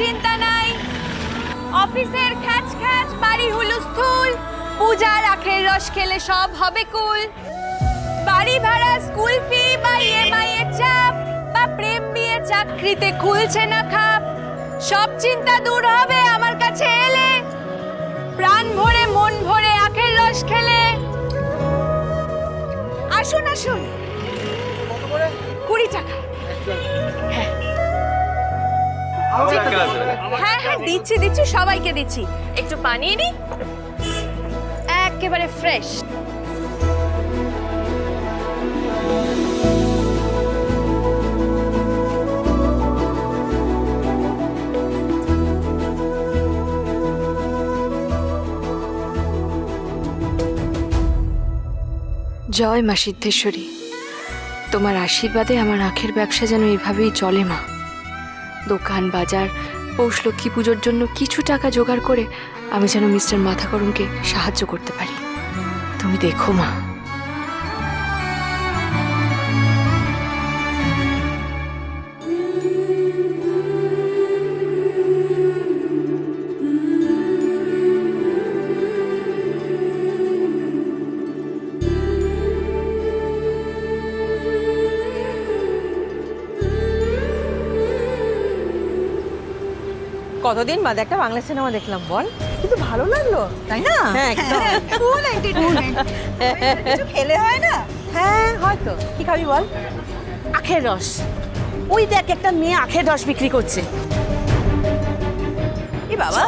চিন্তা নাই। অফিসের খ্যাচ খ্যাচ, বাড়ি হুলুস্থুল, পূজার আখের রস খেলে সব হবে কুল। বাড়ি ভাড়া, স্কুল ফি বা ইএমআই এর চাপ, বা প্রেম বিয়ে চাকরিতে খুলছে না খাপ, সব চিন্তা দূর হবে আমার কাছে এলে, প্রাণ ভরে মন ভরে আখের রস খেলে। আসুন আসুন। 20 টাকা। হ্যাঁ হ্যাঁ হ্যাঁ, দিচ্ছি দিচ্ছি, সবাইকে দিচ্ছি। একটু বানিয়ে নি, একেবারে ফ্রেশ। জয় মা সিদ্ধেশ্বরী, তোমার আশীর্বাদে আমার আখের ব্যবসা যেন এভাবেই চলে মা। দোকান বাজার, পৌষ লক্ষ্মী পুজোর জন্য কিছু টাকা জোগাড় করে আমি যেন মিস্টার মাথাকরণকে সাহায্য করতে পারি। তুমি দেখো মা। কতদিন বাদে একটা বাংলা সিনেমা দেখলাম বল, কিন্তু ভালো লাগলো তাই না? হ্যাঁ একদম ফুল এন্টারটেইনমেন্ট। কিছু খেলে হয় না? হ্যাঁ হয়তো। কি খাবি বল? আখের রস। ওই দেখ একটা মেয়ে আখের রস বিক্রি করছে। এ বাবা,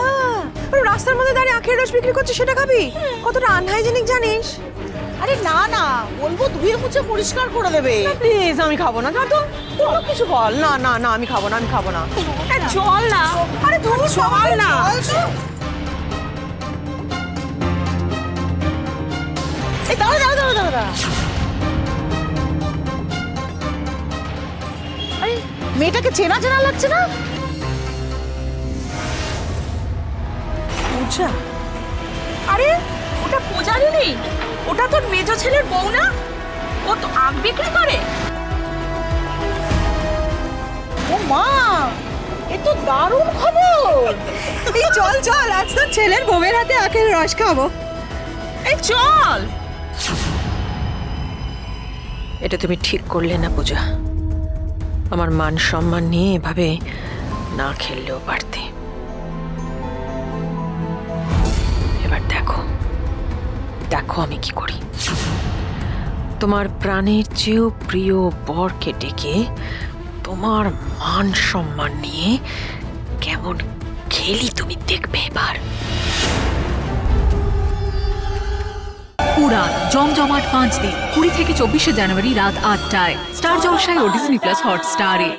আরে রাস্তার মধ্যে দাঁড়িয়ে আখের রস বিক্রি করছে, সেটা খাবি? কতটা আনহাইজেনিক জানিস? আরে না না, বলবো ধুয়ে মুছে পরিষ্কার করে দেবে। প্লিজ আমি খাবো না, যা তো কোনো কিছু বল। না না না, আমি খাবো না, আমি খাবো না। চল না, আরে ধুর, চল না। এই দাঁড়া দাঁড়া দাঁড়া দাঁড়া দাঁড়া। আরে মেয়েটাকে চেনা চেনা লাগছে না? পূজা? আরে ওটা পূজারি নেই, ওটা তোর মেজো ছেলের বউ না? ও তো আখ বিক্রি করে। ও মা, এ তো দারুণ খবর। এই চল চল, আজ তো ছেলের বউয়ের হাতে আখের রস খাবো। এই চল। এটা তুমি ঠিক করলে না পূজা। আমার মান সম্মান নিয়ে এভাবে না খেললেও পারতে। এবার দেখো দেখো আমি কি করি। তোমার প্রাণের চেয়েও প্রিয় বরকে ডেকে তোমার মান সম্মান নিয়ে কেমন খেলি তুমি দেখবে এবার। উড়ান জমজমাট 5 দিন 20 থেকে 24শে জানুয়ারি রাত 8টায় স্টার জলসায় ও ডিজনি প্লাস হটস্টারে।